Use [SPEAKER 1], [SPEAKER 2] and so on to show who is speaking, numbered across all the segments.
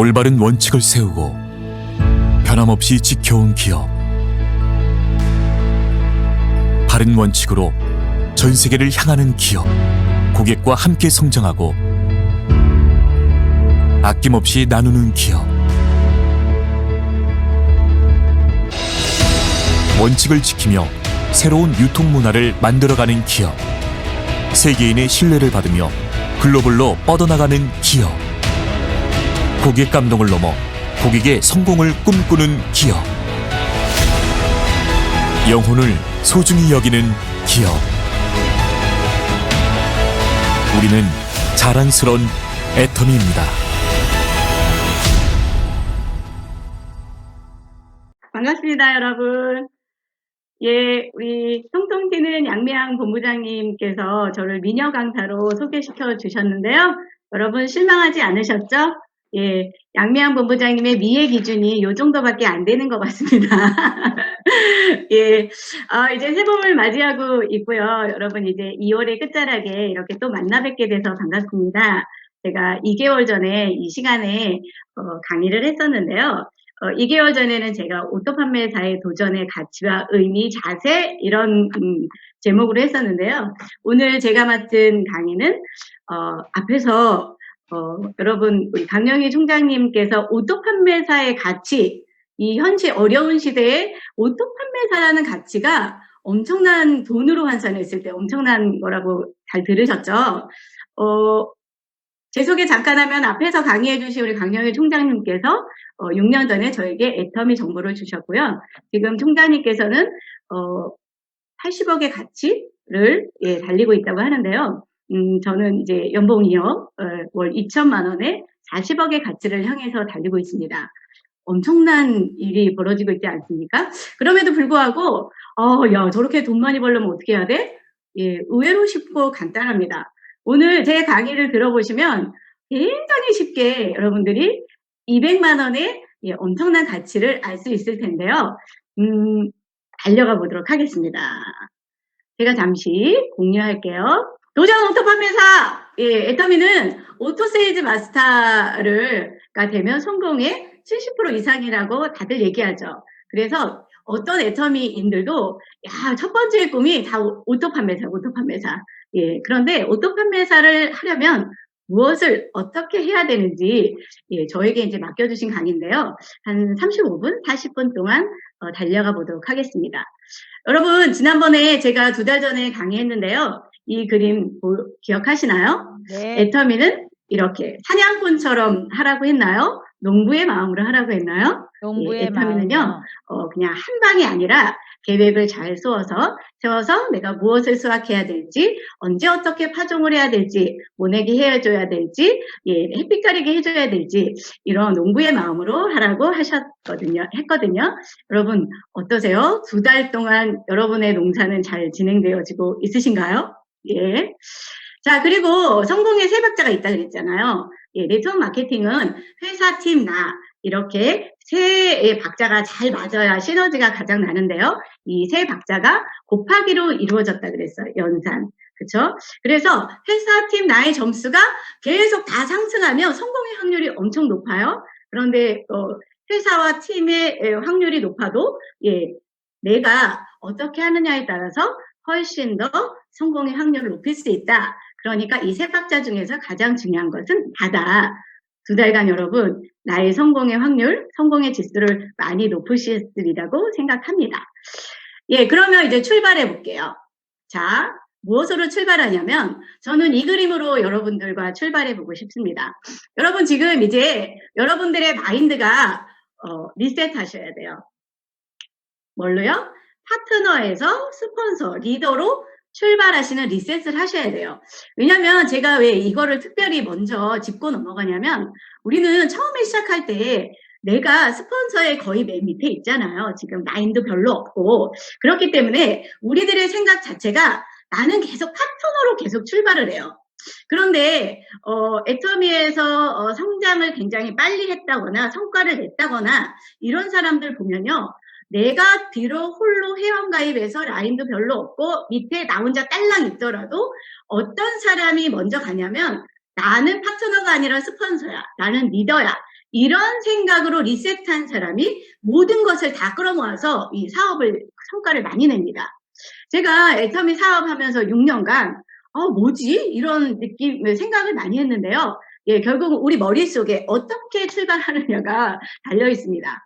[SPEAKER 1] 올바른 원칙을 세우고 변함없이 지켜온 기업. 바른 원칙으로 전 세계를 향하는 기업. 고객과 함께 성장하고 아낌없이 나누는 기업. 원칙을 지키며 새로운 유통 문화를 만들어가는 기업. 세계인의 신뢰를 받으며 글로벌로 뻗어나가는 기업. 고객 감동을 넘어 고객의 성공을 꿈꾸는 기업. 영혼을 소중히 여기는 기업. 우리는 자랑스러운 애터미입니다.
[SPEAKER 2] 반갑습니다, 여러분. 예, 우리 통통 튀는 양미향 본부장님께서 저를 미녀 강사로 소개시켜 주셨는데요. 여러분 실망하지 않으셨죠? 예, 양미향 본부장님의 미의 기준이 요 정도밖에 안 되는 것 같습니다. 예, 이제 새봄을 맞이하고 있고요. 여러분 이제 2월의 끝자락에 이렇게 또 만나 뵙게 돼서 반갑습니다. 제가 2개월 전에 이 시간에 강의를 했었는데요. 2개월 전에는 제가 오토 판매사의 도전의 가치와 의미, 자세 이런 제목으로 했었는데요. 오늘 제가 맡은 강의는 앞에서 여러분 우리 강영희 총장님께서 오토 판매사의 가치, 이 현재 어려운 시대에 오토 판매사라는 가치가 엄청난 돈으로 환산했을 때 엄청난 거라고 잘 들으셨죠? 제 소개 잠깐 하면 앞에서 강의해 주신 우리 강영희 총장님께서 6년 전에 저에게 애터미 정보를 주셨고요. 지금 총장님께서는 80억의 가치를 달리고 있다고 하는데요. 저는 이제 연봉 2억, 월 2천만 원에 40억의 가치를 향해서 달리고 있습니다. 엄청난 일이 벌어지고 있지 않습니까? 그럼에도 불구하고 야, 저렇게 돈 많이 벌려면 어떻게 해야 돼? 예, 의외로 쉽고 간단합니다. 오늘 제 강의를 들어보시면 굉장히 쉽게 여러분들이 200만 원의 엄청난 가치를 알 수 있을 텐데요. 달려가 보도록 하겠습니다. 제가 잠시 공유할게요. 도전 오토 판매사! 예, 애터미는 오토 세일즈 마스터가 되면 성공의 70% 이상이라고 다들 얘기하죠. 그래서 어떤 애터미인들도 야, 첫 번째 꿈이 다 오토 판매사. 예, 그런데 오토 판매사를 하려면 무엇을 어떻게 해야 되는지 저에게 이제 맡겨주신 강의인데요. 한 35분, 40분 동안 달려가 보도록 하겠습니다. 여러분 지난번에 제가 2달 전에 강의했는데요. 이 그림 기억하시나요?
[SPEAKER 3] 네.
[SPEAKER 2] 애터미는 이렇게 사냥꾼처럼 하라고 했나요? 농부의 마음으로 하라고 했나요?
[SPEAKER 3] 농부의
[SPEAKER 2] 애터미는요.
[SPEAKER 3] 마음이요.
[SPEAKER 2] 그냥 한 방이 아니라 계획을 잘 세워서 내가 무엇을 수확해야 될지, 언제 어떻게 파종을 해야 될지, 모내기 해줘야 될지, 햇빛 가리게 해줘야 될지 이런 농부의 마음으로 하라고 했거든요. 여러분 어떠세요? 2달 동안 여러분의 농사는 잘 진행되어지고 있으신가요? 예. 자, 그리고 성공의 3박자가 있다 그랬잖아요. 예, 네트워크 마케팅은 회사, 팀, 나 이렇게 3의 박자가 잘 맞아야 시너지가 가장 나는데요. 이 3박자가 곱하기로 이루어졌다 그랬어요. 연산. 그쵸? 그래서 회사, 팀, 나의 점수가 계속 다 상승하면 성공의 확률이 엄청 높아요. 그런데 회사와 팀의 확률이 높아도 내가 어떻게 하느냐에 따라서 훨씬 더 성공의 확률을 높일 수 있다. 그러니까 이 3박자 중에서 가장 중요한 것은 나다. 2달간 여러분 나의 성공의 확률, 성공의 지수를 많이 높으시리라고 생각합니다. 예, 그러면 이제 출발해 볼게요. 자, 무엇으로 출발하냐면 저는 이 그림으로 여러분들과 출발해 보고 싶습니다. 여러분 지금 이제 여러분들의 마인드가 리셋 하셔야 돼요. 뭘로요? 파트너에서 스폰서, 리더로 출발하시는 리셋을 하셔야 돼요. 왜냐면 제가 왜 이거를 특별히 먼저 짚고 넘어가냐면 우리는 처음에 시작할 때 내가 스폰서의 거의 맨 밑에 있잖아요. 지금 라인도 별로 없고 그렇기 때문에 우리들의 생각 자체가 나는 계속 파트너로 계속 출발을 해요. 그런데 애터미에서 성장을 굉장히 빨리 했다거나 성과를 냈다거나 이런 사람들 보면요. 내가 뒤로 홀로 회원가입해서 라인도 별로 없고 밑에 나 혼자 딸랑 있더라도 어떤 사람이 먼저 가냐면 나는 파트너가 아니라 스폰서야. 나는 리더야. 이런 생각으로 리셋한 사람이 모든 것을 다 끌어모아서 이 사업을 성과를 많이 냅니다. 제가 애터미 사업하면서 6년간 뭐지? 이런 느낌, 생각을 많이 했는데요. 예, 결국은 우리 머릿속에 어떻게 출발하느냐가 달려 있습니다.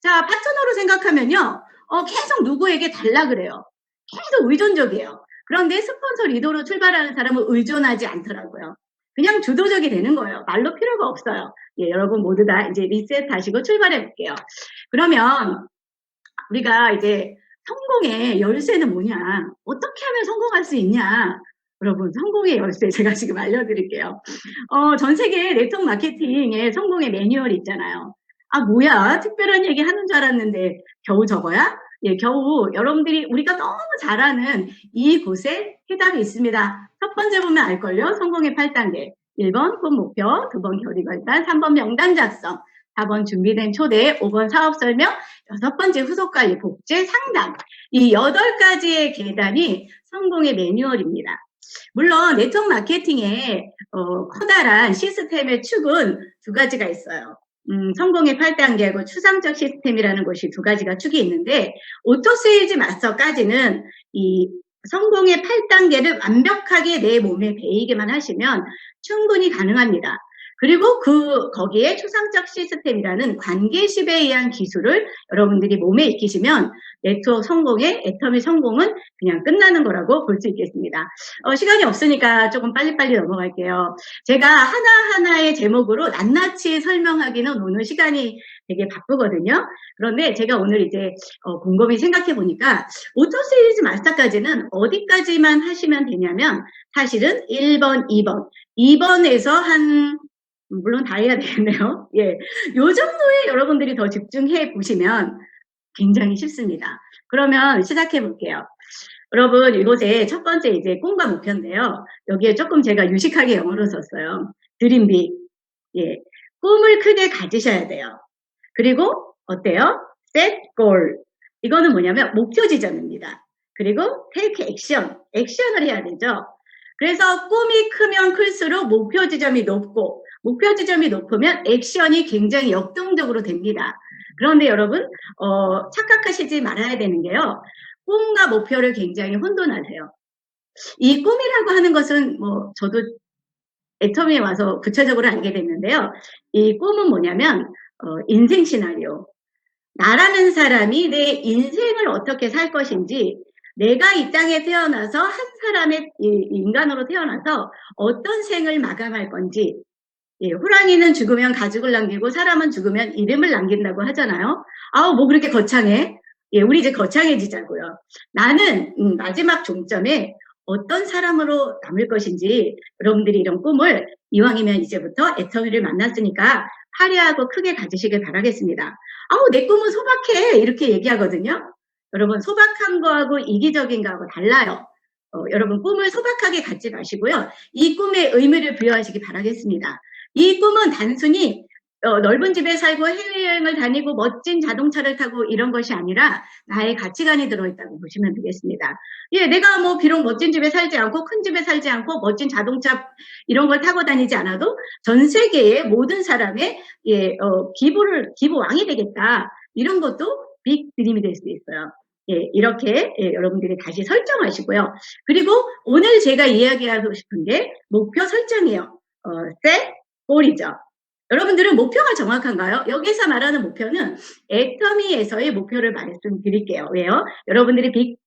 [SPEAKER 2] 자, 파트너로 생각하면요. 계속 누구에게 달라 그래요. 계속 의존적이에요. 그런데 스폰서 리더로 출발하는 사람은 의존하지 않더라고요. 그냥 주도적이 되는 거예요. 말로 필요가 없어요. 예, 여러분 모두 다 이제 리셋하시고 출발해 볼게요. 그러면 우리가 이제 성공의 열쇠는 뭐냐? 어떻게 하면 성공할 수 있냐? 여러분, 성공의 열쇠 제가 지금 알려드릴게요. 전 세계 네트워크 마케팅의 성공의 매뉴얼이 있잖아요. 아, 뭐야? 특별한 얘기 하는 줄 알았는데 겨우 저거야? 예, 겨우 여러분들이 우리가 너무 잘 아는 이곳에 해답이 있습니다. 첫 번째 보면 알걸요? 성공의 8단계. 1번 꿈 목표, 2번 결의 결단, 3번 명단 작성, 4번 준비된 초대, 5번 사업 설명, 6번째 후속 관리, 복제, 상담. 이 8가지의 계단이 성공의 매뉴얼입니다. 물론 네트워크 마케팅의 커다란 시스템의 축은 2가지가 있어요. 성공의 8단계하고 추상적 시스템이라는 것이 2가지가 축이 있는데 오토세일즈 마스터까지는 이 성공의 8단계를 완벽하게 내 몸에 배이게만 하시면 충분히 가능합니다. 그리고 거기에 추상적 시스템이라는 관계십에 의한 기술을 여러분들이 몸에 익히시면 네트워크 성공의 애터미 성공은 그냥 끝나는 거라고 볼 수 있겠습니다. 시간이 없으니까 조금 빨리빨리 넘어갈게요. 제가 하나하나의 제목으로 낱낱이 설명하기는 오늘 시간이 되게 바쁘거든요. 그런데 제가 오늘 이제 곰곰이 생각해 보니까 오토세일즈 마스터까지는 어디까지만 하시면 되냐면 사실은 1번, 2번, 2번에서 물론 다 해야 되겠네요. 예. 요 정도에 여러분들이 더 집중해 보시면 굉장히 쉽습니다. 그러면 시작해 볼게요. 여러분, 이곳에 첫 번째 이제 꿈과 목표인데요. 여기에 조금 제가 유식하게 영어로 썼어요. 드림 빅. 예. 꿈을 크게 가지셔야 돼요. 그리고 어때요? set goal. 이거는 뭐냐면 목표 지점입니다. 그리고 take action. 액션을 해야 되죠. 그래서 꿈이 크면 클수록 목표 지점이 높고 목표 지점이 높으면 액션이 굉장히 역동적으로 됩니다. 그런데 여러분 착각하시지 말아야 되는 게요. 꿈과 목표를 굉장히 혼돈하세요. 이 꿈이라고 하는 것은 뭐 저도 애터미에 와서 구체적으로 알게 됐는데요. 이 꿈은 뭐냐면 인생 시나리오. 나라는 사람이 내 인생을 어떻게 살 것인지 내가 이 땅에 태어나서 한 사람의 인간으로 태어나서 어떤 생을 마감할 건지 예, 호랑이는 죽으면 가죽을 남기고 사람은 죽으면 이름을 남긴다고 하잖아요. 아우 뭐 그렇게 거창해? 예, 우리 이제 거창해지자고요. 나는 마지막 종점에 어떤 사람으로 남을 것인지 여러분들이 이런 꿈을 이왕이면 이제부터 애터미를 만났으니까 화려하고 크게 가지시길 바라겠습니다. 아우 내 꿈은 소박해 이렇게 얘기하거든요. 여러분 소박한 거하고 이기적인 거하고 달라요. 여러분 꿈을 소박하게 갖지 마시고요. 이 꿈에 의미를 부여하시기 바라겠습니다. 이 꿈은 단순히 넓은 집에 살고 해외여행을 다니고 멋진 자동차를 타고 이런 것이 아니라 나의 가치관이 들어있다고 보시면 되겠습니다. 예, 내가 뭐 비록 멋진 집에 살지 않고 큰 집에 살지 않고 멋진 자동차 이런 걸 타고 다니지 않아도 전 세계의 모든 사람의 기부왕이 되겠다. 이런 것도 빅 드림이 될 수 있어요. 예, 이렇게 여러분들이 다시 설정하시고요. 그리고 오늘 제가 이야기하고 싶은 게 목표 설정이에요. set goal이죠. 여러분들은 목표가 정확한가요? 여기서 말하는 목표는 애터미에서의 목표를 말씀드릴게요. 왜요? 여러분들이 빅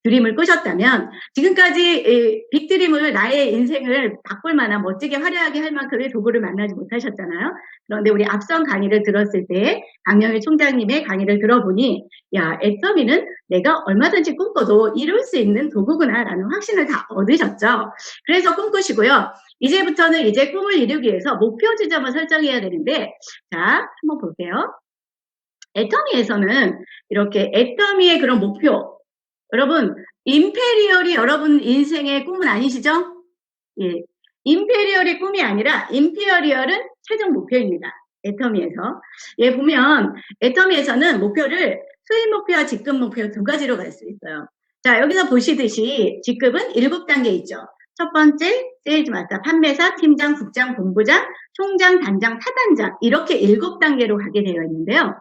[SPEAKER 2] 드림을 꾸셨다면 지금까지 빅 드림을 나의 인생을 바꿀 만한 멋지게 화려하게 할 만큼의 도구를 만나지 못하셨잖아요. 그런데 우리 앞선 강의를 들었을 때 강영일 총장님의 강의를 들어보니 야 애터미는 내가 얼마든지 꿈꿔도 이룰 수 있는 도구구나라는 확신을 다 얻으셨죠. 그래서 꿈꾸시고요. 이제부터는 이제 꿈을 이루기 위해서 목표 지점을 설정해야 되는데 자 한번 볼게요. 애터미에서는 이렇게 애터미의 그런 목표 여러분 임페리얼이 여러분 인생의 꿈은 아니시죠? 예, 임페리얼이 꿈이 아니라 임페리얼은 최종 목표입니다. 애터미에서 예 보면 애터미에서는 목표를 수입 목표와 직급 목표 2가지로 갈 수 있어요. 자 여기서 보시듯이 직급은 7단계 있죠. 첫 번째, 세일즈 마스터, 판매사, 팀장, 국장, 본부장, 총장, 단장, 사단장 이렇게 7단계로 가게 되어 있는데요.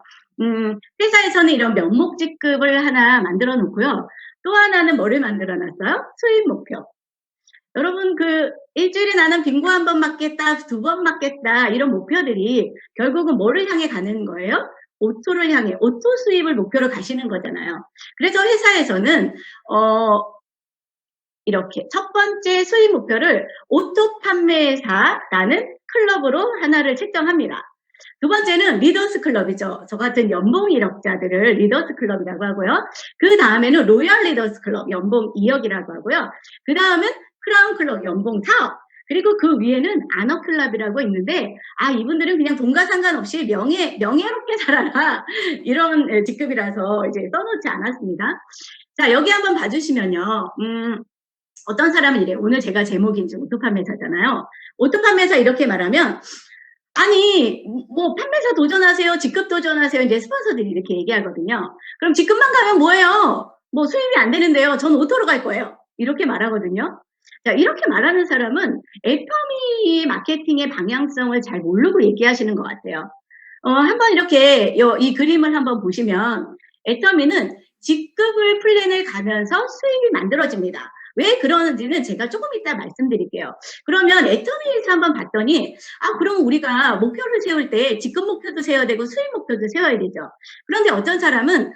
[SPEAKER 2] 회사에서는 이런 명목 직급을 하나 만들어 놓고요. 또 하나는 뭐를 만들어 놨어요? 수입 목표. 여러분 일주일에 나는 빙고 1번 맞겠다, 2번 맞겠다 이런 목표들이 결국은 뭐를 향해 가는 거예요? 오토를 향해, 오토 수입을 목표로 가시는 거잖아요. 그래서 회사에서는 이렇게 첫 번째 수입 목표를 오토 판매사라는 클럽으로 하나를 책정합니다. 두 번째는 리더스 클럽이죠. 저 같은 연봉 1억자들을 리더스 클럽이라고 하고요. 그 다음에는 로얄 리더스 클럽, 연봉 2억이라고 하고요. 그 다음은 크라운 클럽, 연봉 4억. 그리고 그 위에는 아너 클럽이라고 있는데, 이분들은 그냥 돈과 상관없이 명예롭게 살아라. 이런 직급이라서 이제 써놓지 않았습니다. 자, 여기 한번 봐주시면요. 어떤 사람은 이래요. 오늘 제가 제목이 이제 오토 판매사잖아요. 오토 판매사 이렇게 말하면, 뭐 판매사 도전하세요, 직급 도전하세요. 이제 스폰서들이 이렇게 얘기하거든요. 그럼 직급만 가면 뭐예요? 뭐 수입이 안 되는데요. 전 오토로 갈 거예요. 이렇게 말하거든요. 자, 이렇게 말하는 사람은 애터미 마케팅의 방향성을 잘 모르고 얘기하시는 것 같아요. 한번 이렇게 이 그림을 한번 보시면 애터미는 직급을 플랜을 가면서 수입이 만들어집니다. 왜 그러는지는 제가 조금 이따 말씀드릴게요. 그러면 애터미에서 한번 봤더니 그럼 우리가 목표를 세울 때 직급 목표도 세워야 되고 수입 목표도 세워야 되죠. 그런데 어떤 사람은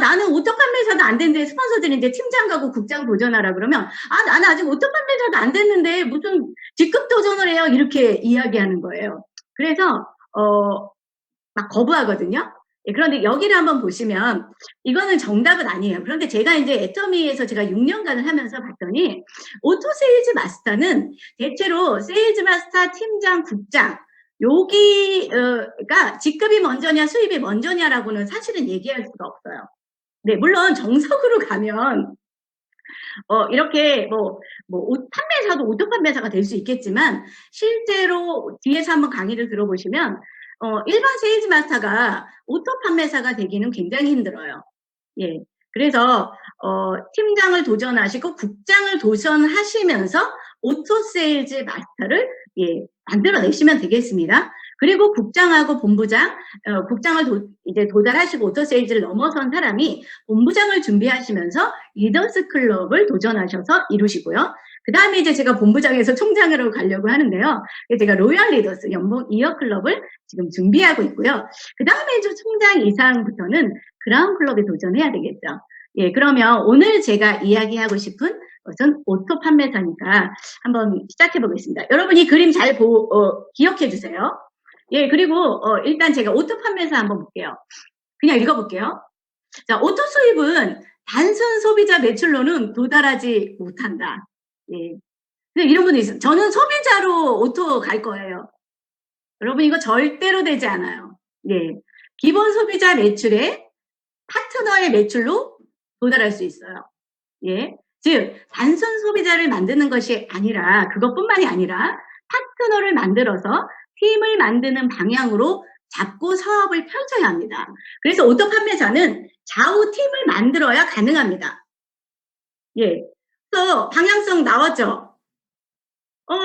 [SPEAKER 2] 나는 오토 판매사도 안 됐는데 스폰서들이 이제 팀장 가고 국장 도전하라 그러면 나는 아직 오토 판매사도 안 됐는데 무슨 직급 도전을 해요 이렇게 이야기하는 거예요. 그래서 막 거부하거든요. 그런데 여기를 한번 보시면 이거는 정답은 아니에요. 그런데 제가 이제 애터미에서 제가 6년간을 하면서 봤더니 오토 세일즈 마스터는 대체로 세일즈 마스터, 팀장, 국장 여기가 직급이 먼저냐 수입이 먼저냐라고는 사실은 얘기할 수가 없어요. 네, 물론 정석으로 가면 이렇게 판매사도 오토 판매사가 될 수 있겠지만 실제로 뒤에서 한번 강의를 들어보시면 일반 세일즈 마스터가 오토 판매사가 되기는 굉장히 힘들어요. 예. 그래서 팀장을 도전하시고 국장을 도전하시면서 오토 세일즈 마스터를 만들어내시면 되겠습니다. 그리고 국장하고 본부장, 국장을 이제 도달하시고 오토 세일즈를 넘어선 사람이 본부장을 준비하시면서 리더스 클럽을 도전하셔서 이루시고요. 그 다음에 이제 제가 본부장에서 총장으로 가려고 하는데요. 제가 로얄 리더스 연봉 2억 클럽을 지금 준비하고 있고요. 그 다음에 이제 총장 이상부터는 크라운 클럽에 도전해야 되겠죠. 예, 그러면 오늘 제가 이야기하고 싶은 것은 오토 판매사니까 한번 시작해 보겠습니다. 여러분 이 그림 잘 기억해 주세요. 예, 그리고 일단 제가 오토 판매사 한번 볼게요. 그냥 읽어볼게요. 자, 오토 수입은 단순 소비자 매출로는 도달하지 못한다. 예. 근데 이런 분이 있어요. 저는 소비자로 오토 갈 거예요. 여러분 이거 절대로 되지 않아요. 예. 기본 소비자 매출에 파트너의 매출로 도달할 수 있어요. 예. 즉 단순 소비자를 만드는 것이 아니라 그것뿐만이 아니라 파트너를 만들어서 팀을 만드는 방향으로 잡고 사업을 펼쳐야 합니다. 그래서 오토 판매사는 좌우 팀을 만들어야 가능합니다. 예. 그래서 방향성 나왔죠?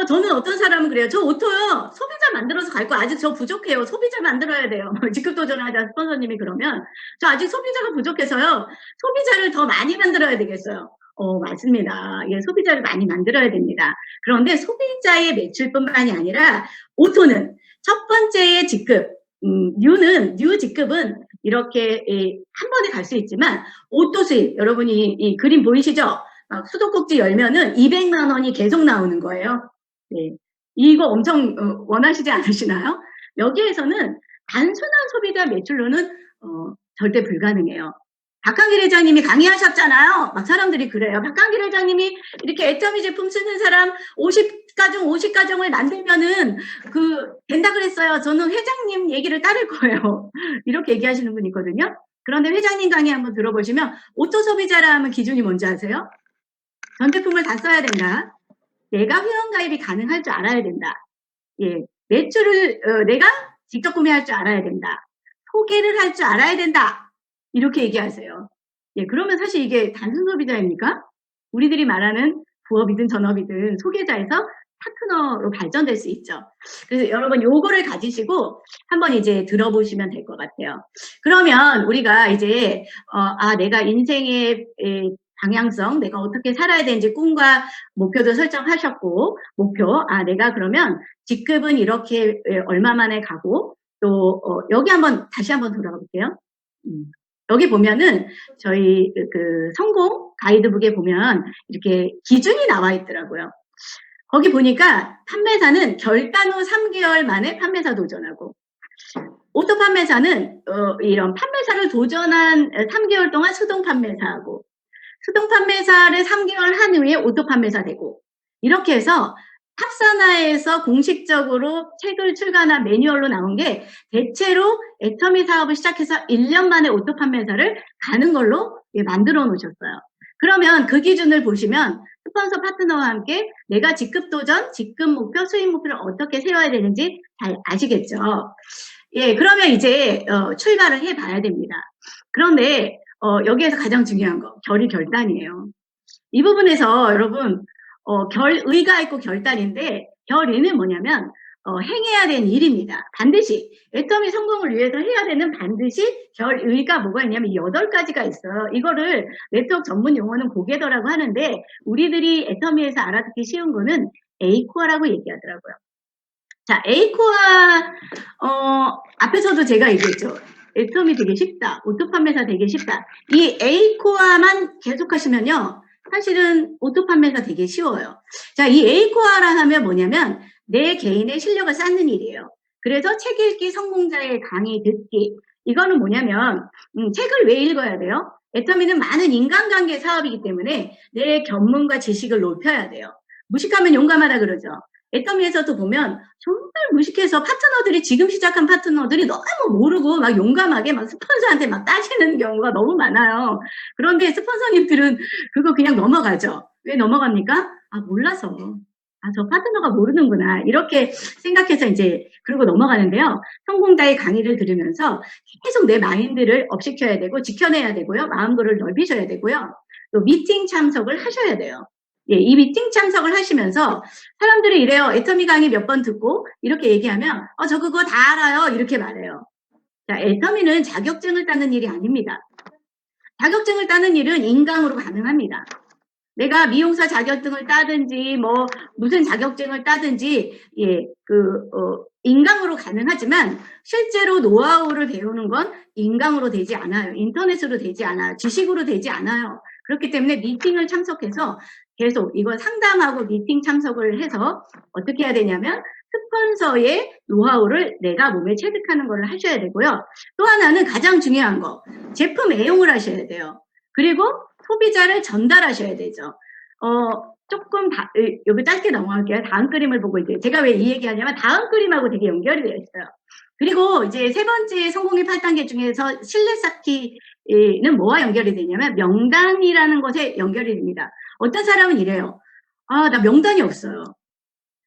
[SPEAKER 2] 저는 어떤 사람은 그래요. 저 오토요. 소비자 만들어서 갈 거 아직 저 부족해요. 소비자 만들어야 돼요. 직급 도전하자 스폰서님이 그러면 저 아직 소비자가 부족해서요. 소비자를 더 많이 만들어야 되겠어요. 맞습니다. 예, 소비자를 많이 만들어야 됩니다. 그런데 소비자의 매출뿐만이 아니라 오토는 첫 번째의 직급, 뉴 직급은 이렇게 한 번에 갈 수 있지만 오토 수입, 여러분이 이 그림 보이시죠? 수도꼭지 열면은 200만 원이 계속 나오는 거예요. 네. 이거 엄청 원하시지 않으시나요? 여기에서는 단순한 소비자 매출로는 절대 불가능해요. 박한길 회장님이 강의하셨잖아요. 막 사람들이 그래요. 박한길 회장님이 이렇게 애터미 제품 쓰는 사람 50가정을 만들면은 된다 그랬어요. 저는 회장님 얘기를 따를 거예요. 이렇게 얘기하시는 분이 있거든요. 그런데 회장님 강의 한번 들어보시면 오토 소비자라 하면 기준이 뭔지 아세요? 전 제품을 다 써야 된다. 내가 회원가입이 가능할 줄 알아야 된다. 예, 매출을 내가 직접 구매할 줄 알아야 된다. 소개를 할 줄 알아야 된다. 이렇게 얘기하세요. 예, 그러면 사실 이게 단순 소비자입니까? 우리들이 말하는 부업이든 전업이든 소개자에서 파트너로 발전될 수 있죠. 그래서 여러분 요거를 가지시고 한번 이제 들어보시면 될 것 같아요. 그러면 우리가 이제 내가 인생의 방향성, 내가 어떻게 살아야 되는지 꿈과 목표도 설정하셨고, 내가 그러면 직급은 이렇게 얼마 만에 가고, 또 여기 다시 한번 돌아가 볼게요. 여기 보면은 저희 그 성공 가이드북에 보면 이렇게 기준이 나와 있더라고요. 거기 보니까 판매사는 결단 후 3개월 만에 판매사 도전하고, 오토 판매사는 이런 판매사를 도전한 3개월 동안 수동 판매사하고, 수동 판매사를 3개월 한 후에 오토 판매사 되고, 이렇게 해서 탑사나에서 공식적으로 책을 출간한 매뉴얼로 나온 게 대체로 애터미 사업을 시작해서 1년 만에 오토 판매사를 가는 걸로 만들어 놓으셨어요. 그러면 그 기준을 보시면 스폰서 파트너와 함께 내가 직급 도전, 직급 목표, 수익 목표를 어떻게 세워야 되는지 잘 아시겠죠? 예, 그러면 이제 출발을 해봐야 됩니다. 그런데 여기에서 가장 중요한 거, 결단이에요. 이 부분에서 여러분 결의가 있고 결단인데, 결의는 뭐냐면 행해야 되는 일입니다. 반드시 애터미 성공을 위해서 해야 되는 반드시 결의가 뭐가 있냐면 8가지가 있어요. 이거를 네트워크 전문 용어는 고개더라고 하는데, 우리들이 애터미에서 알아듣기 쉬운 거는 A코어라고 얘기하더라고요. 자, A코어 앞에서도 제가 얘기했죠. 애터미 되게 쉽다, 오토 판매사 되게 쉽다. 이 A코어만 계속 하시면요, 사실은 오토 판매가 되게 쉬워요. 자, 이 A코어라 하면 뭐냐면 내 개인의 실력을 쌓는 일이에요. 그래서 책 읽기, 성공자의 강의 듣기. 이거는 뭐냐면 책을 왜 읽어야 돼요? 애터미는 많은 인간관계 사업이기 때문에 내 견문과 지식을 높여야 돼요. 무식하면 용감하다 그러죠. 애터미에서도 보면 정말 무식해서 파트너들이, 지금 시작한 파트너들이 너무 모르고 막 용감하게 막 스폰서한테 막 따지는 경우가 너무 많아요. 그런데 스폰서님들은 그거 그냥 넘어가죠. 왜 넘어갑니까? 몰라서. 저 파트너가 모르는구나. 이렇게 생각해서 이제 그러고 넘어가는데요. 성공자의 강의를 들으면서 계속 내 마인드를 업시켜야 되고 지켜내야 되고요. 마음고를 넓히셔야 되고요. 또 미팅 참석을 하셔야 돼요. 예, 이 미팅 참석을 하시면서 사람들이 이래요. 애터미 강의 몇 번 듣고 이렇게 얘기하면 저 그거 다 알아요. 이렇게 말해요. 자, 애터미는 자격증을 따는 일이 아닙니다. 자격증을 따는 일은 인강으로 가능합니다. 내가 미용사 자격증을 따든지 무슨 자격증을 따든지 인강으로 가능하지만 실제로 노하우를 배우는 건 인강으로 되지 않아요. 인터넷으로 되지 않아요. 지식으로 되지 않아요. 그렇기 때문에 미팅을 참석해서 계속 이걸 상담하고 미팅 참석을 해서 어떻게 해야 되냐면 스폰서의 노하우를 내가 몸에 체득하는 걸 하셔야 되고요. 또 하나는 가장 중요한 거, 제품 애용을 하셔야 돼요. 그리고 소비자를 전달하셔야 되죠. 여기 짧게 넘어갈게요. 다음 그림을 보고 이제 제가 왜 이 얘기하냐면 다음 그림하고 되게 연결이 되어 있어요. 그리고 이제 세 번째 성공의 8단계 중에서 신뢰 쌓기는 뭐와 연결이 되냐면 명단이라는 것에 연결이 됩니다. 어떤 사람은 이래요. 나 명단이 없어요.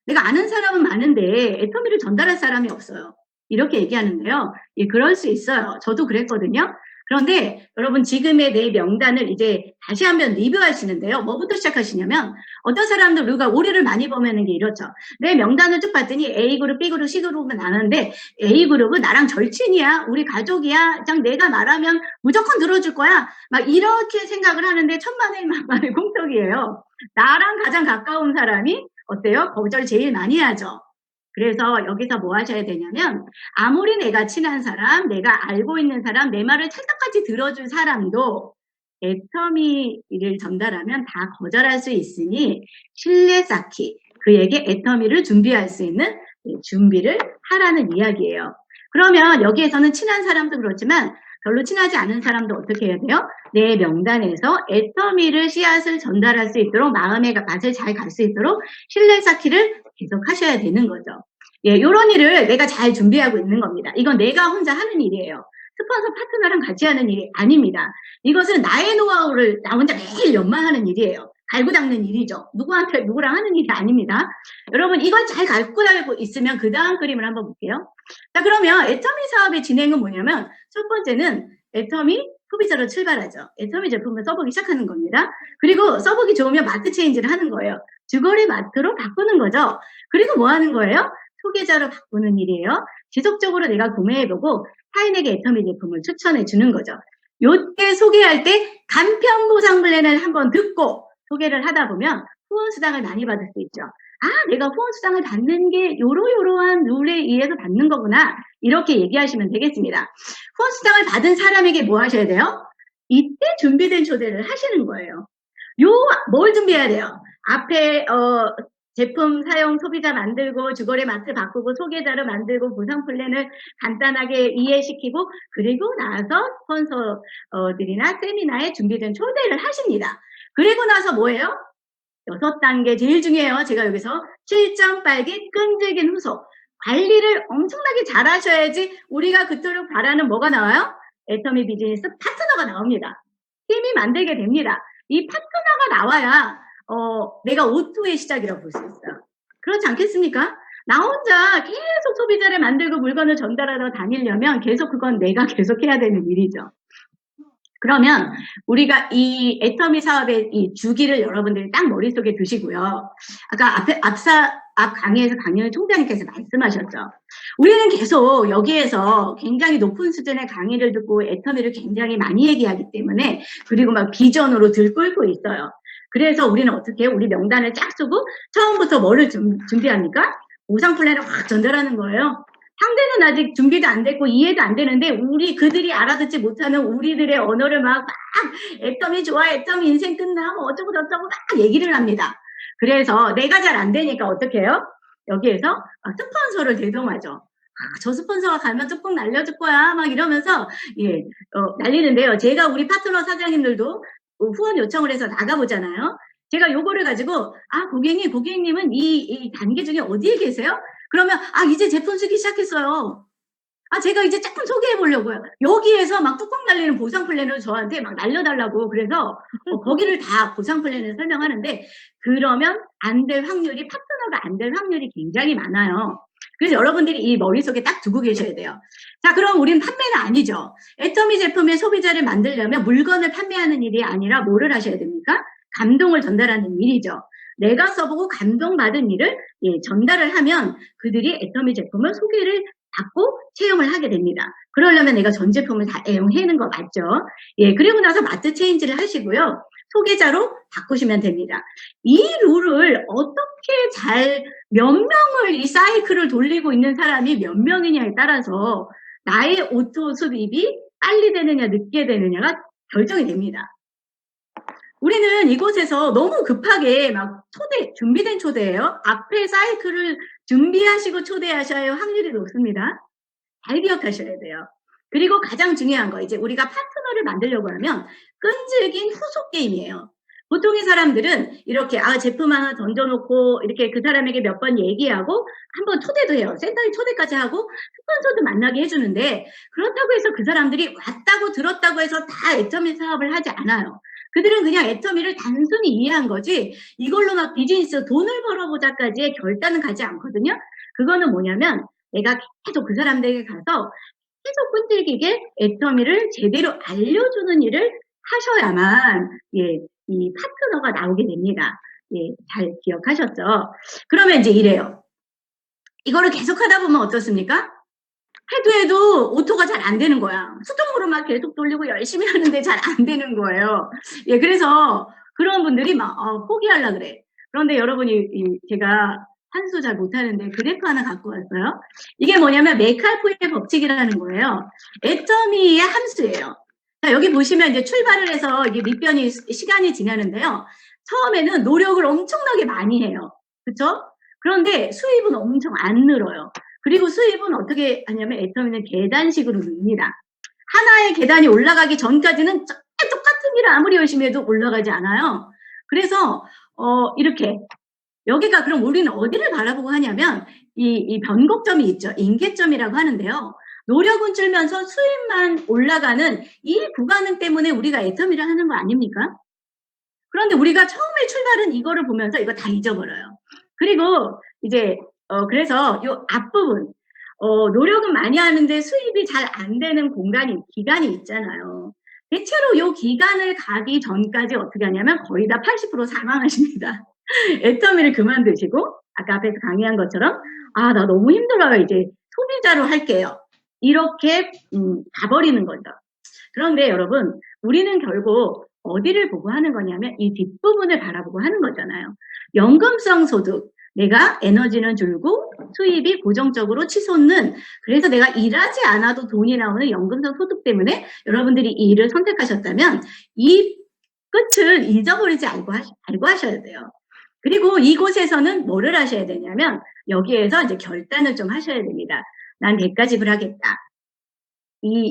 [SPEAKER 2] 내가 아는 사람은 많은데 애터미를 전달할 사람이 없어요. 이렇게 얘기하는데요. 예, 그럴 수 있어요. 저도 그랬거든요. 그런데 여러분 지금의 내 명단을 이제 다시 한번 리뷰하시는데요. 뭐부터 시작하시냐면 어떤 사람들 우리가 오류를 많이 보면은 게 이렇죠. 내 명단을 쭉 봤더니 A그룹, B그룹, C그룹은 나는데 A그룹은 나랑 절친이야. 우리 가족이야. 그냥 내가 말하면 무조건 들어줄 거야. 막 이렇게 생각을 하는데 천만의 만만의 공통이에요. 나랑 가장 가까운 사람이 어때요? 거절 제일 많이 하죠. 그래서 여기서 뭐 하셔야 되냐면 아무리 내가 친한 사람, 내가 알고 있는 사람, 내 말을 찰떡같이 들어줄 사람도 애터미를 전달하면 다 거절할 수 있으니 신뢰 쌓기, 그에게 애터미를 준비할 수 있는 준비를 하라는 이야기예요. 그러면 여기에서는 친한 사람도 그렇지만 별로 친하지 않은 사람도 어떻게 해야 돼요? 내 명단에서 애터미를 씨앗을 전달할 수 있도록 마음의 맛을 잘 갈 수 있도록 신뢰 쌓기를 계속 하셔야 되는 거죠. 예, 요런 일을 내가 잘 준비하고 있는 겁니다. 이건 내가 혼자 하는 일이에요. 스폰서 파트너랑 같이 하는 일이 아닙니다. 이것은 나의 노하우를 나 혼자 매일 연마하는 일이에요. 갈고 닦는 일이죠. 누구랑 하는 일이 아닙니다. 여러분 이걸 잘 갈고 닦고 있으면 그 다음 그림을 한번 볼게요. 자, 그러면 애터미 사업의 진행은 뭐냐면 첫 번째는 애터미 소비자로 출발하죠. 애터미 제품을 써보기 시작하는 겁니다. 그리고 써보기 좋으면 마트 체인지를 하는 거예요. 주거리 마트로 바꾸는 거죠. 그리고 뭐 하는 거예요? 소개자로 바꾸는 일이에요. 지속적으로 내가 구매해보고 타인에게 애터미 제품을 추천해 주는 거죠. 요때 소개할 때 간편 보상 플랜을 한번 듣고 소개를 하다 보면 후원 수당을 많이 받을 수 있죠. 아, 내가 후원 수당을 받는 게 요러요러한 룰에 의해서 받는 거구나. 이렇게 얘기하시면 되겠습니다. 후원 수당을 받은 사람에게 뭐 하셔야 돼요? 이때 준비된 초대를 하시는 거예요. 뭘 준비해야 돼요? 앞에 제품 사용 소비자 만들고 주거래 마트 바꾸고 소개자로 만들고 보상 플랜을 간단하게 이해시키고 그리고 나서 스폰서들이나 세미나에 준비된 초대를 하십니다. 그리고 나서 뭐예요? 6단계 제일 중요해요. 제가 여기서 실전 빨기 끈질긴 후속 관리를 엄청나게 잘 하셔야지 우리가 그토록 바라는 뭐가 나와요? 애터미 비즈니스 파트너가 나옵니다. 팀이 만들게 됩니다. 이 파트너가 나와야 내가 O2의 시작이라고 볼 수 있어요. 그렇지 않겠습니까? 나 혼자 계속 소비자를 만들고 물건을 전달하러 다니려면 계속 그건 내가 계속 해야 되는 일이죠. 그러면 우리가 이 애터미 사업의 이 주기를 여러분들이 딱 머릿속에 두시고요. 아까 앞 강의에서 강연 총장님께서 말씀하셨죠. 우리는 계속 여기에서 굉장히 높은 수준의 강의를 듣고 애터미를 굉장히 많이 얘기하기 때문에 그리고 막 비전으로 들끓고 있어요. 그래서 우리는 어떻게 해요? 우리 명단을 쫙 쓰고 처음부터 뭐를 준비합니까? 보상 플랜을 확 전달하는 거예요. 상대는 아직 준비도 안 됐고 이해도 안 되는데 그들이 알아듣지 못하는 우리들의 언어를 막 애터미 좋아, 애터미 인생 끝나, 뭐 어쩌고 저쩌고 막 얘기를 합니다. 그래서 내가 잘 안 되니까 어떻게 해요? 여기에서 스폰서를 대동하죠. 저 스폰서가 가면 뚜껑 날려줄 거야 막 이러면서 날리는데요. 제가 우리 파트너 사장님들도 후원 요청을 해서 나가보잖아요. 제가 요거를 가지고 고객님은 이 단계 중에 어디에 계세요? 그러면 이제 제품 쓰기 시작했어요. 제가 이제 조금 소개해 보려고요. 여기에서 막 뚜껑 날리는 보상 플랜을 저한테 막 날려달라고 그래서 거기를 다 보상 플랜을 설명하는데 그러면 안 될 확률이 파트너가 안 될 확률이 굉장히 많아요. 그래서 여러분들이 이 머릿속에 딱 두고 계셔야 돼요. 자, 그럼 우린 판매는 아니죠. 애터미 제품의 소비자를 만들려면 물건을 판매하는 일이 아니라 뭐를 하셔야 됩니까? 감동을 전달하는 일이죠. 내가 써보고 감동받은 일을 전달을 하면 그들이 애터미 제품을 소개를 받고 체험을 하게 됩니다. 그러려면 내가 전 제품을 다 애용하는 거 맞죠? 그리고 나서 마트 체인지를 하시고요. 소개자로 바꾸시면 됩니다. 이 룰을 어떻게 몇 명을 이 사이클을 돌리고 있는 사람이 몇 명이냐에 따라서 나의 오토 수입이 빨리 되느냐 늦게 되느냐가 결정이 됩니다. 우리는 이곳에서 너무 급하게 막 준비된 초대예요. 앞에 사이클을 준비하시고 초대하셔야 확률이 높습니다. 잘 기억하셔야 돼요. 그리고 가장 중요한 거 이제 우리가 파트너를 만들려고 하면 끈질긴 후속 게임이에요. 보통의 사람들은 이렇게 제품 하나 던져놓고 이렇게 그 사람에게 몇 번 얘기하고 한번 초대도 해요. 센터에 초대까지 하고 스폰서도 만나게 해주는데 그렇다고 해서 그 사람들이 왔다고 들었다고 해서 다 애터미 사업을 하지 않아요. 그들은 그냥 애터미를 단순히 이해한 거지 이걸로 막 비즈니스 돈을 벌어보자까지의 결단은 가지 않거든요. 그거는 뭐냐면 내가 계속 그 사람들에게 가서 계속 끈질기게 애터미를 제대로 알려주는 일을 하셔야만 이 파트너가 나오게 됩니다. 잘 기억하셨죠? 그러면 이제 이래요. 이거를 계속 하다 보면 어떻습니까? 해도 오토가 잘 안 되는 거야. 수동으로 막 계속 돌리고 열심히 하는데 잘 안 되는 거예요. 그래서 그런 분들이 막 포기하려고 그래. 그런데 여러분이 제가 한수 잘 못하는데 그래프 하나 갖고 왔어요. 이게 뭐냐면 메칼포의 법칙이라는 거예요. 애터미의 함수예요. 자, 여기 보시면 이제 출발을 해서 이게 밑변이 시간이 지나는데요. 처음에는 노력을 엄청나게 많이 해요. 그렇죠? 그런데 수입은 엄청 안 늘어요. 그리고 수입은 어떻게 하냐면 애터미는 계단식으로 늡니다. 하나의 계단이 올라가기 전까지는 똑같은 일을 아무리 열심히 해도 올라가지 않아요. 그래서 이렇게 여기가 그럼 우리는 어디를 바라보고 하냐면 이 변곡점이 있죠. 임계점이라고 하는데요. 노력은 줄면서 수입만 올라가는 이 불가능 때문에 우리가 애터미를 하는 거 아닙니까? 그런데 우리가 처음에 출발은 이거를 보면서 이거 다 잊어버려요. 그리고 이제 그래서 요 앞부분 노력은 많이 하는데 수입이 잘 안 되는 기간이 있잖아요. 대체로 요 기간을 가기 전까지 어떻게 하냐면 거의 다 80% 사망하십니다. 애터미를 그만두시고 아까 앞에서 강의한 것처럼 아, 나 너무 힘들어요. 이제 소비자로 할게요. 이렇게 가버리는 거죠. 그런데 여러분, 우리는 결국 어디를 보고 하는 거냐면 이 뒷부분을 바라보고 하는 거잖아요. 연금성 소득, 내가 에너지는 줄고 수입이 고정적으로 치솟는, 그래서 내가 일하지 않아도 돈이 나오는 연금성 소득 때문에 여러분들이 이 일을 선택하셨다면 이 끝을 잊어버리지 알고 하셔야 돼요. 그리고 이곳에서는 뭐를 하셔야 되냐면 여기에서 이제 결단을 좀 하셔야 됩니다. 난 대가 지불하겠다.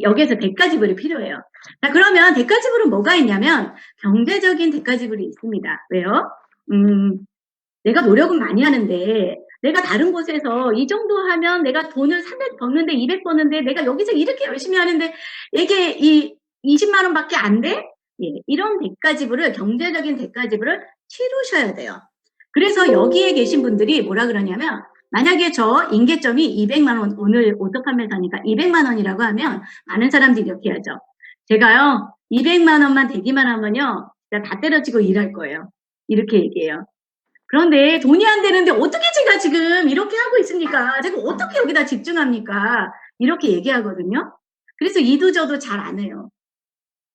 [SPEAKER 2] 여기에서 대가 지불이 필요해요. 자, 그러면 대가 지불은 뭐가 있냐면 경제적인 대가 지불이 있습니다. 왜요? 내가 노력은 많이 하는데 내가 다른 곳에서 이 정도 하면 내가 돈을 300 버는데 200 버는데 내가 여기서 이렇게 열심히 하는데 이게 이 20만 원밖에 안 돼? 예, 이런 대가 지불을, 경제적인 대가 지불을 치르셔야 돼요. 그래서 여기에 계신 분들이 뭐라 그러냐면 만약에 저 인계점이 200만 원, 오늘 오토 판매사니까 200만 원이라고 하면 많은 사람들이 이렇게 하죠. 제가요 200만 원만 되기만 하면요 진짜 다 때려치고 일할 거예요. 이렇게 얘기해요. 그런데 돈이 안 되는데 어떻게 제가 지금 이렇게 하고 있습니까? 제가 어떻게 여기다 집중합니까? 이렇게 얘기하거든요. 그래서 이도저도 잘 안 해요.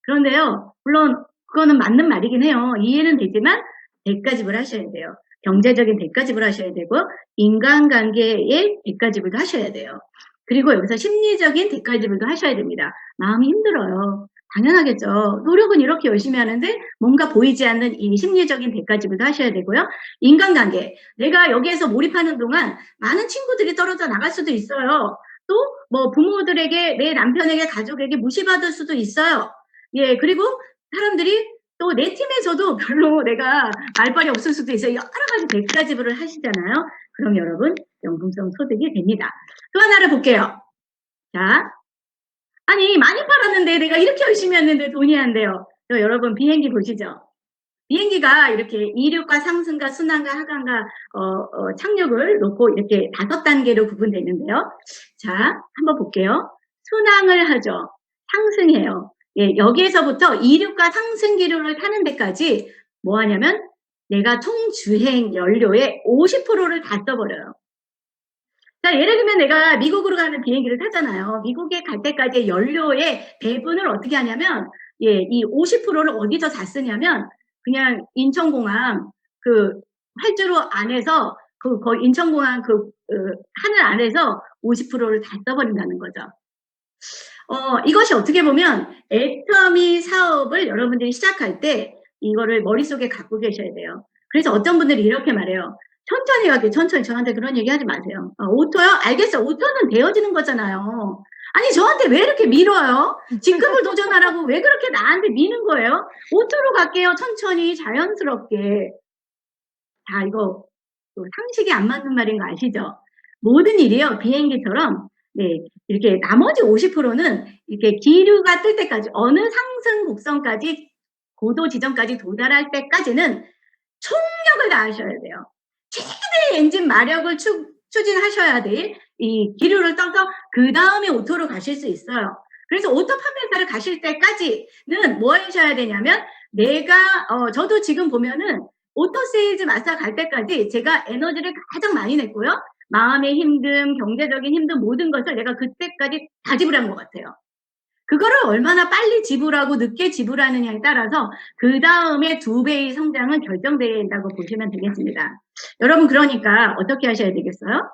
[SPEAKER 2] 그런데요, 물론 그거는 맞는 말이긴 해요. 이해는 되지만 대가 지불 하셔야 돼요. 경제적인 대가 지불 하셔야 되고 인간관계의 대가 지불도 하셔야 돼요. 그리고 여기서 심리적인 대가 지불도 하셔야 됩니다. 마음이 힘들어요. 당연하겠죠. 노력은 이렇게 열심히 하는데 뭔가 보이지 않는 이 심리적인 대가 지불도 하셔야 되고요. 인간관계. 내가 여기에서 몰입하는 동안 많은 친구들이 떨어져 나갈 수도 있어요. 또 뭐 부모들에게, 내 남편에게, 가족에게 무시받을 수도 있어요. 예, 그리고 사람들이 또 내 팀에서도 별로 내가 말발이 없을 수도 있어요. 여러 가지 대가 지불을 하시잖아요. 그럼 여러분 연금성 소득이 됩니다. 또 하나를 볼게요. 자, 아니 많이 팔았는데 내가 이렇게 열심히 했는데 돈이 안 돼요. 여러분 비행기 보시죠. 비행기가 이렇게 이륙과 상승과 순항과 하강과 착륙을 놓고 이렇게 5단계로 구분되는데요. 자, 한번 볼게요. 순항을 하죠. 상승해요. 예, 여기에서부터 이륙과 상승 기류를 타는 데까지 뭐 하냐면 내가 총 주행 연료의 50%를 다 써버려요. 자, 예를 들면 내가 미국으로 가는 비행기를 타잖아요. 미국에 갈 때까지 연료의 배분을 어떻게 하냐면 예, 이 50%를 어디서 다 쓰냐면 그냥 인천공항 그 활주로 안에서 거의 인천공항 하늘 안에서 50%를 다 써버린다는 거죠. 이것이 어떻게 보면 애터미 사업을 여러분들이 시작할 때 이거를 머릿속에 갖고 계셔야 돼요. 그래서 어떤 분들이 이렇게 말해요. 천천히 가게, 천천히. 저한테 그런 얘기 하지 마세요. 오토요? 알겠어. 오토는 되어지는 거잖아요. 아니, 저한테 왜 이렇게 밀어요? 직급을 도전하라고 왜 그렇게 나한테 미는 거예요? 오토로 갈게요. 천천히, 자연스럽게. 자, 이거 상식이 안 맞는 말인 거 아시죠? 모든 일이요. 비행기처럼 네, 이렇게 나머지 50%는 이렇게 기류가 뜰 때까지 어느 상승 곡선까지 고도 지점까지 도달할 때까지는 총력을 다하셔야 돼요. 최대의 엔진 마력을 추진하셔야 돼. 이 기류를 떠서 그 다음에 오토로 가실 수 있어요. 그래서 오토 판매사를 가실 때까지는 뭐 하셔야 되냐면 내가 저도 지금 보면은 오토 세일즈 마스터 갈 때까지 제가 에너지를 가장 많이 냈고요. 마음의 힘듦, 경제적인 힘듦 모든 것을 내가 그때까지 다 지불한 것 같아요. 그거를 얼마나 빨리 지불하고 늦게 지불하느냐에 따라서 그 다음에 2배의 성장은 결정된다고 보시면 되겠습니다. 여러분 그러니까 어떻게 하셔야 되겠어요?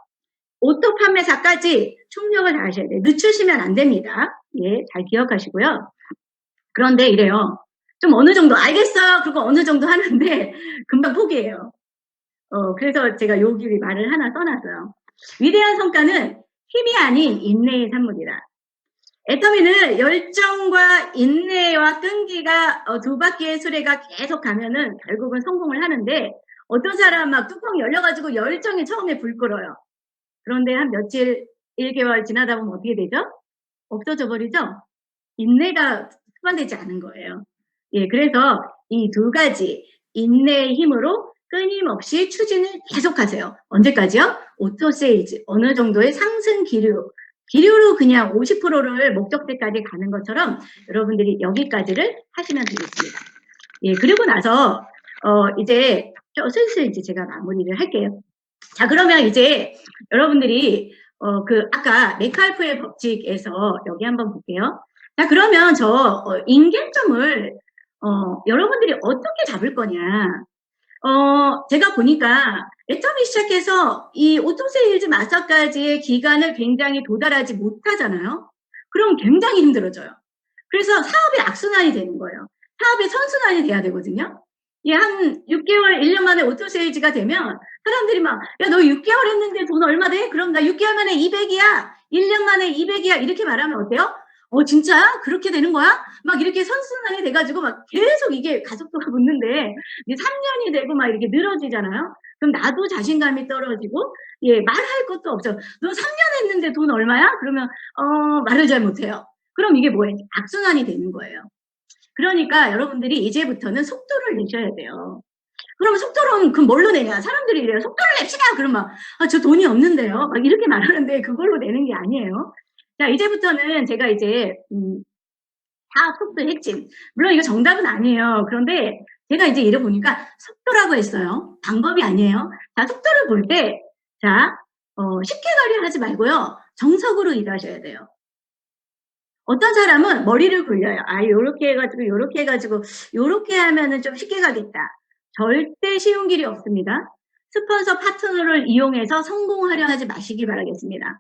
[SPEAKER 2] 오토 판매사까지 총력을 다하셔야 돼요. 늦추시면 안 됩니다. 예, 잘 기억하시고요. 그런데 이래요. 좀 어느 정도 알겠어요. 그거 어느 정도 하는데 금방 포기해요. 그래서 제가 여기 말을 하나 써놨어요. 위대한 성과는 힘이 아닌 인내의 산물이다. 애터미는 열정과 인내와 끈기가 2바퀴의 수레가 계속 가면은 결국은 성공을 하는데 어떤 사람 막 뚜껑이 열려가지고 열정이 처음에 불 끌어요. 그런데 한 며칠, 1개월 지나다 보면 어떻게 되죠? 없어져 버리죠? 인내가 수반되지 않은 거예요. 예, 그래서 이 2가지 인내의 힘으로 끊임없이 추진을 계속하세요. 언제까지요? 오토 세일즈 어느 정도의 상승 기류 기류로 그냥 50%를 목적지까지 가는 것처럼 여러분들이 여기까지를 하시면 되겠습니다. 예, 그리고 나서 이제 슬슬 이제 제가 마무리를 할게요. 자, 그러면 이제 여러분들이 아까 메칼프의 법칙에서 여기 한번 볼게요. 자, 그러면 인계점을 여러분들이 어떻게 잡을 거냐? 제가 보니까 애터미 시작해서 이 오토세일즈 마사까지의 기간을 굉장히 도달하지 못하잖아요. 그럼 굉장히 힘들어져요. 그래서 사업이 악순환이 되는 거예요. 사업이 선순환이 돼야 되거든요. 예, 한 6개월, 1년 만에 오토세일즈가 되면 사람들이 막, 야, 너 6개월 했는데 돈 얼마 돼? 그럼 나 6개월 만에 200이야. 1년 만에 200이야. 이렇게 말하면 어때요? 진짜야? 그렇게 되는 거야? 막 이렇게 선순환이 돼가지고 막 계속 이게 가속도가 붙는데 이제 3년이 되고 막 이렇게 늘어지잖아요. 그럼 나도 자신감이 떨어지고, 예, 말할 것도 없죠. 너 3년 했는데 돈 얼마야? 그러면, 말을 잘 못해요. 그럼 이게 뭐예요? 악순환이 되는 거예요. 그러니까 여러분들이 이제부터는 속도를 내셔야 돼요. 그러면 속도로는 그럼 뭘로 내냐? 사람들이 이래요. 속도를 냅시다! 그러면 저 돈이 없는데요. 막 이렇게 말하는데 그걸로 내는 게 아니에요. 자, 이제부터는 제가 이제 사업 속도 핵심. 물론 이거 정답은 아니에요. 그런데 제가 이제 이래보니까 속도라고 했어요. 방법이 아니에요. 자, 속도를 볼 때, 자, 쉽게 가려 하지 말고요. 정석으로 일하셔야 돼요. 어떤 사람은 머리를 굴려요. 요렇게 해가지고, 요렇게 해가지고, 요렇게 하면은 좀 쉽게 가겠다. 절대 쉬운 길이 없습니다. 스폰서 파트너를 이용해서 성공하려 하지 마시기 바라겠습니다.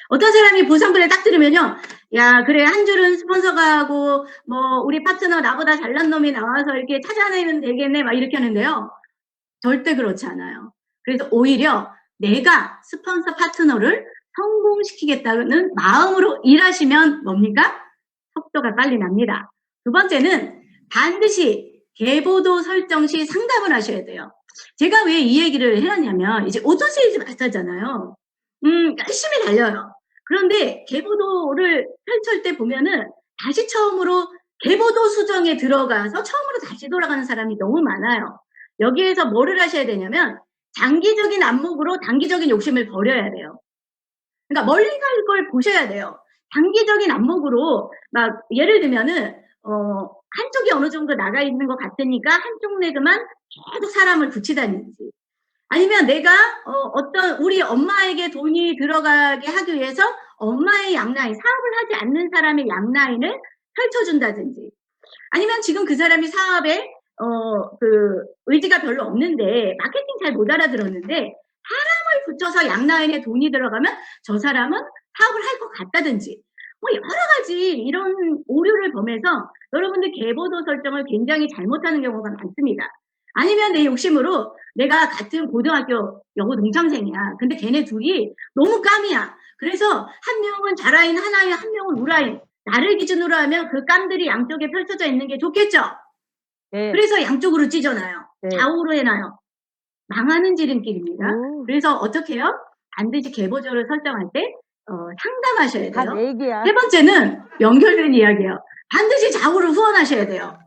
[SPEAKER 2] 어떤 사람이 보상글을 딱 들으면요. 야, 그래, 한 줄은 스폰서가 하고, 우리 파트너 나보다 잘난 놈이 나와서 이렇게 찾아내면 되겠네. 막 이렇게 하는데요. 절대 그렇지 않아요. 그래서 오히려 내가 스폰서 파트너를 성공시키겠다는 마음으로 일하시면 뭡니까? 속도가 빨리 납니다. 두 번째는 반드시 계보도 설정 시 상담을 하셔야 돼요. 제가 왜 이 얘기를 해놨냐면 이제 오토세일즈 마스터잖아요. 열심히 달려요. 그런데 계보도를 펼칠 때 보면은 다시 처음으로 계보도 수정에 들어가서 처음으로 다시 돌아가는 사람이 너무 많아요. 여기에서 뭐를 하셔야 되냐면 장기적인 안목으로 단기적인 욕심을 버려야 돼요. 그러니까 멀리 갈 걸 보셔야 돼요. 단기적인 안목으로 막 예를 들면은 한쪽이 어느 정도 나가 있는 것 같으니까 한쪽 레그만 계속 사람을 붙이다든지 아니면 내가 어떤 우리 엄마에게 돈이 들어가게 하기 위해서 엄마의 양라인, 사업을 하지 않는 사람의 양라인을 펼쳐준다든지 아니면 지금 그 사람이 사업에 의지가 별로 없는데 마케팅 잘 못 알아들었는데 사람을 붙여서 양라인에 돈이 들어가면 저 사람은 사업을 할 것 같다든지 여러 가지 이런 오류를 범해서 여러분들 계보도 설정을 굉장히 잘못하는 경우가 많습니다. 아니면 내 욕심으로 내가 같은 고등학교 여고 동창생이야. 근데 걔네 둘이 너무 깜이야. 그래서 한 명은 좌라인, 한 명은 우라인. 나를 기준으로 하면 그 깜들이 양쪽에 펼쳐져 있는 게 좋겠죠?
[SPEAKER 3] 네.
[SPEAKER 2] 그래서 양쪽으로 찢어놔요.
[SPEAKER 3] 네.
[SPEAKER 2] 좌우로 해놔요. 망하는 지름길입니다.
[SPEAKER 3] 오.
[SPEAKER 2] 그래서 어떻게 해요? 반드시 계보조를 설정할 때 상담하셔야
[SPEAKER 3] 다
[SPEAKER 2] 돼요.
[SPEAKER 3] 내 얘기야.
[SPEAKER 2] 세 번째는 연결된 이야기예요. 반드시 좌우를 후원하셔야 돼요.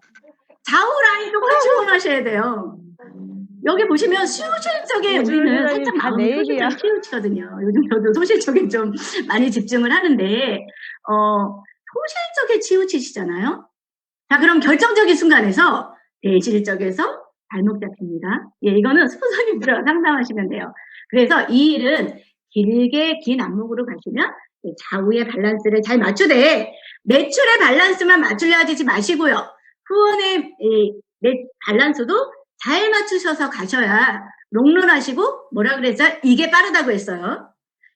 [SPEAKER 2] 좌우 라인도 같이 후원하셔야 돼요. 여기 보시면 소실적에 우리는 살짝
[SPEAKER 3] 다
[SPEAKER 2] 마음이
[SPEAKER 3] 내 얘기야.
[SPEAKER 2] 소실적에 치우치거든요. 요즘 저도 소실적에 좀 많이 집중을 하는데 소실적에 치우치시잖아요. 자, 그럼 결정적인 순간에서 대실적에서 발목 잡힙니다. 예, 이거는 스폰서님들하고 상담하시면 돼요. 그래서 이 일은 길게 긴 안목으로 가시면 좌우의 밸런스를 잘 맞추되 매출의 밸런스만 맞추려 하지 마시고요. 후원의 밸런스도 잘 맞추셔서 가셔야 롱런하시고 뭐라 그랬어요? 이게 빠르다고 했어요.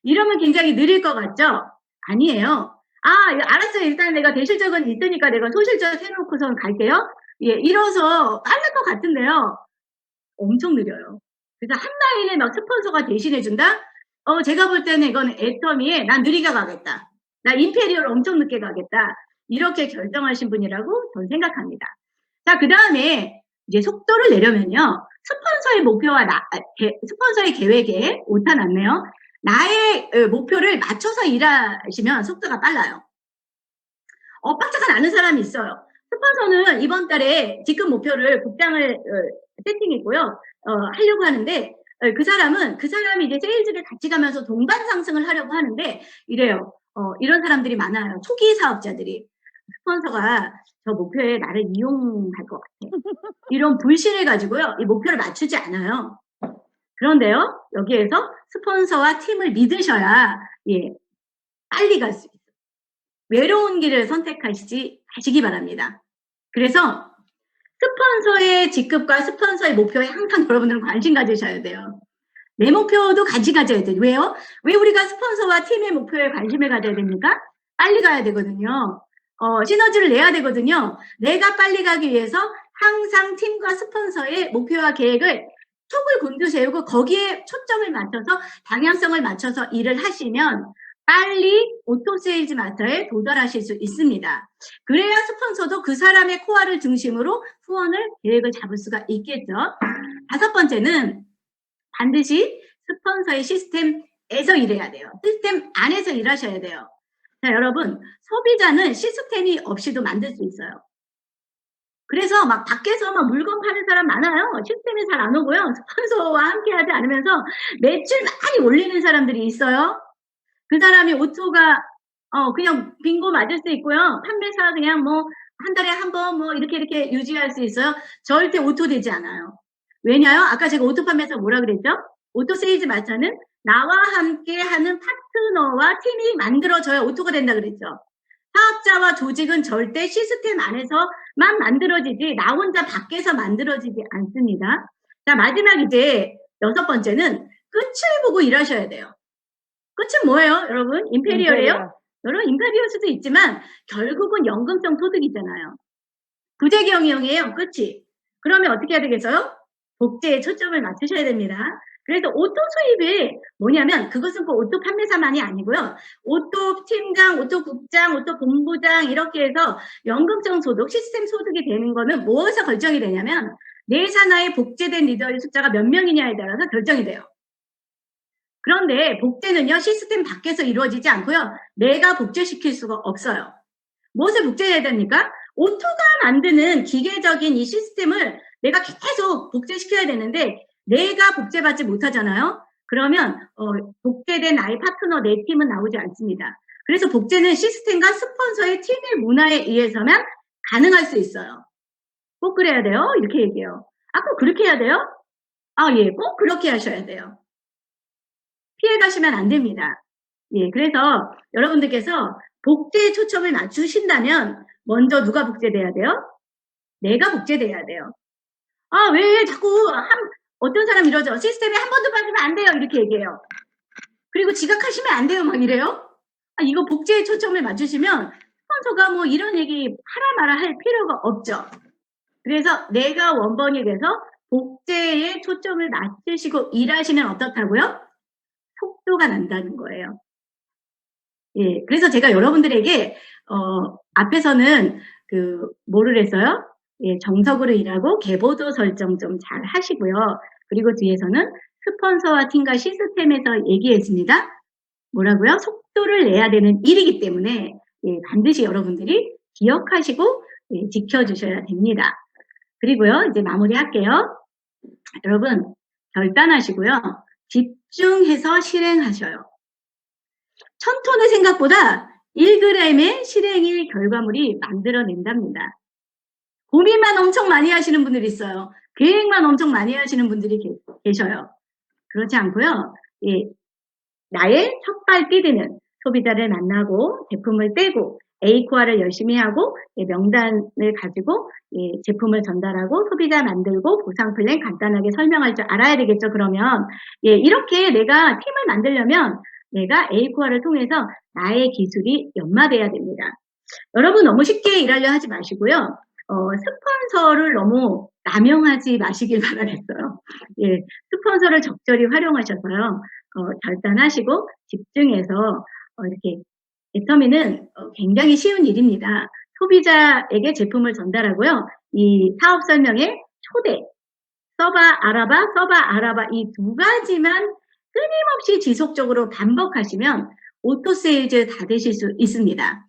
[SPEAKER 2] 이러면 굉장히 느릴 것 같죠? 아니에요. 알았어요. 일단 내가 대실적은 있으니까 내가 소실적 해놓고선 갈게요. 예, 이뤄서 빠를 것 같은데요. 엄청 느려요. 그래서 한 라인에 막 스폰서가 대신해준다? 제가 볼 때는 이건 애터미에 난 느리게 가겠다. 나 임페리얼 엄청 늦게 가겠다. 이렇게 결정하신 분이라고 저는 생각합니다. 자, 그 다음에 이제 속도를 내려면요. 스폰서의 목표와 스폰서의 계획에 오타 났네요. 나의 목표를 맞춰서 일하시면 속도가 빨라요. 빡짝한 아는 사람이 있어요. 스폰서는 이번 달에 직급 목표를 국장을 세팅했고요. 하려고 하는데 그 사람이 이제 세일즈를 같이 가면서 동반 상승을 하려고 하는데 이래요. 이런 사람들이 많아요. 초기 사업자들이. 스폰서가 저 목표에 나를 이용할 것 같아. 이런 불신을 가지고요. 이 목표를 맞추지 않아요. 그런데요, 여기에서 스폰서와 팀을 믿으셔야, 예, 빨리 갈 수 있어요. 외로운 길을 선택하시지 마시기 바랍니다. 그래서 스폰서의 직급과 스폰서의 목표에 항상 여러분들은 관심 가지셔야 돼요. 내 목표도 가져야 돼요. 왜요? 왜 우리가 스폰서와 팀의 목표에 관심을 가져야 됩니까? 빨리 가야 되거든요. 시너지를 내야 되거든요. 내가 빨리 가기 위해서 항상 팀과 스폰서의 목표와 계획을 촉을 곤두세우고 거기에 초점을 맞춰서 방향성을 맞춰서 일을 하시면 빨리 오토세일즈 마스터에 도달하실 수 있습니다. 그래야 스폰서도 그 사람의 코어를 중심으로 후원을 계획을 잡을 수가 있겠죠. 5번째는 반드시 스폰서의 시스템에서 일해야 돼요. 시스템 안에서 일하셔야 돼요. 자, 여러분, 소비자는 시스템이 없이도 만들 수 있어요. 그래서 막 밖에서 막 물건 파는 사람 많아요. 시스템이 잘 안 오고요. 스폰서와 함께 하지 않으면서 매출 많이 올리는 사람들이 있어요. 그 사람이 오토가 그냥 빙고 맞을 수 있고요. 판매사 그냥 뭐 한 달에 한 번 뭐 이렇게 유지할 수 있어요. 절대 오토 되지 않아요. 왜냐요? 아까 제가 오토 판매사 뭐라 그랬죠? 오토 세일즈 마스터는 나와 함께 하는 파트너와 팀이 만들어져야 오토가 된다 그랬죠. 사업자와 조직은 절대 시스템 안에서만 만들어지지 나 혼자 밖에서 만들어지지 않습니다. 자, 마지막 이제 6번째는 끝을 보고 일하셔야 돼요. 끝은 뭐예요, 여러분? 임페리얼이에요? 여러분, 임페리얼 수도 있지만 결국은 연금성 소득이잖아요. 부재경영이에요, 끝이. 그러면 어떻게 해야 되겠어요? 복제에 초점을 맞추셔야 됩니다. 그래서 오토 수입이 뭐냐면 그것은 꼭 오토 판매사만이 아니고요. 오토 팀장, 오토 국장, 오토 본부장 이렇게 해서 연금성 소득, 시스템 소득이 되는 거는 무엇에서 결정이 되냐면 내 산하에 복제된 리더의 숫자가 몇 명이냐에 따라서 결정이 돼요. 그런데 복제는요, 시스템 밖에서 이루어지지 않고요. 내가 복제시킬 수가 없어요. 무엇을 복제해야 됩니까? 오토가 만드는 기계적인 이 시스템을 내가 계속 복제시켜야 되는데 내가 복제받지 못하잖아요. 그러면 복제된 나의 파트너, 내 팀은 나오지 않습니다. 그래서 복제는 시스템과 스폰서의 팀의 문화에 의해서만 가능할 수 있어요. 꼭 그래야 돼요? 이렇게 얘기해요. 꼭 그렇게 해야 돼요? 예, 꼭 그렇게 하셔야 돼요. 피해 가시면 안 됩니다. 예, 그래서 여러분들께서 복제에 초점을 맞추신다면 먼저 누가 복제돼야 돼요? 내가 복제돼야 돼요. 왜 자꾸 어떤 사람 이러죠? 시스템에 한 번도 빠지면 안 돼요. 이렇게 얘기해요. 그리고 지각하시면 안 돼요. 막 이래요. 이거 복제에 초점을 맞추시면 스폰서가 뭐 이런 얘기 하라 마라 할 필요가 없죠. 그래서 내가 원본이 돼서 복제에 초점을 맞추시고 일하시면 어떻다고요? 속도가 난다는 거예요. 예, 그래서 제가 여러분들에게 앞에서는 뭐를 했어요? 예, 정석으로 일하고 계보도 설정 좀 잘 하시고요. 그리고 뒤에서는 스폰서와 팀과 시스템에서 얘기했습니다. 뭐라고요? 속도를 내야 되는 일이기 때문에 예, 반드시 여러분들이 기억하시고 예, 지켜주셔야 됩니다. 그리고요, 이제 마무리할게요. 여러분, 결단하시고요. 집중해서 실행하셔요. 1000톤의 생각보다 1g의 실행의 결과물이 만들어낸답니다. 고민만 엄청 많이 하시는 분들이 있어요. 계획만 엄청 많이 하시는 분들이 계셔요. 그렇지 않고요. 예, 나의 첫발 뛰드는 소비자를 만나고 제품을 떼고 A코어를 열심히 하고 예, 명단을 가지고 예, 제품을 전달하고 소비자 만들고 보상 플랜 간단하게 설명할 줄 알아야 되겠죠. 그러면 예, 이렇게 내가 팀을 만들려면 내가 A코어를 통해서 나의 기술이 연마돼야 됩니다. 여러분 너무 쉽게 일하려 하지 마시고요. 스폰서를 너무 남용하지 마시길 바라겠어요. 예, 스폰서를 적절히 활용하셔서요. 결단하시고 집중해서 이렇게 데터민은 굉장히 쉬운 일입니다. 소비자에게 제품을 전달하고요. 이 사업 설명의 초대, 써봐 알아봐 이 두 가지만 끊임없이 지속적으로 반복하시면 오토세일즈 다 되실 수 있습니다.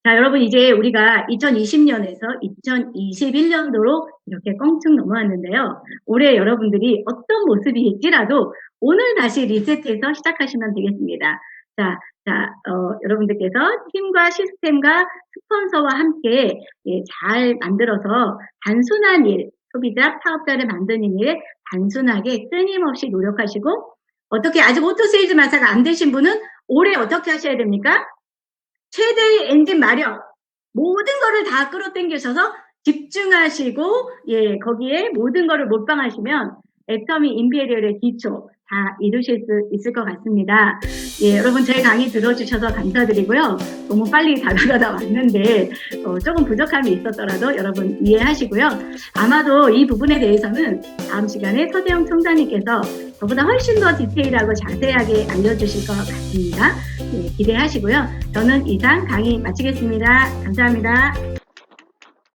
[SPEAKER 2] 자, 여러분 이제 우리가 2020년에서 2021년도로 이렇게 껑충 넘어왔는데요. 올해 여러분들이 어떤 모습일지라도 오늘 다시 리셋해서 시작하시면 되겠습니다. 여러분들께서 팀과 시스템과 스폰서와 함께 잘 만들어서 단순한 일, 소비자, 사업자를 만드는 일에 단순하게 끊임없이 노력하시고, 어떻게 아직 오토세일즈 마사가 안 되신 분은 올해 어떻게 하셔야 됩니까? 최대의 엔진 마력, 모든 거를 다 끌어당기셔서 집중하시고, 거기에 모든 거를 몰빵하시면 애터미 인베리얼의 기초 다 이루실 수 있을 것 같습니다. 여러분 제 강의 들어주셔서 감사드리고요. 너무 빨리 다가가다 왔는데 조금 부족함이 있었더라도 여러분 이해하시고요. 아마도 이 부분에 대해서는 다음 시간에 서재영 총장님께서 저보다 훨씬 더 디테일하고 자세하게 알려주실 것 같습니다. 기대하시고요. 저는 이상 강의 마치겠습니다. 감사합니다.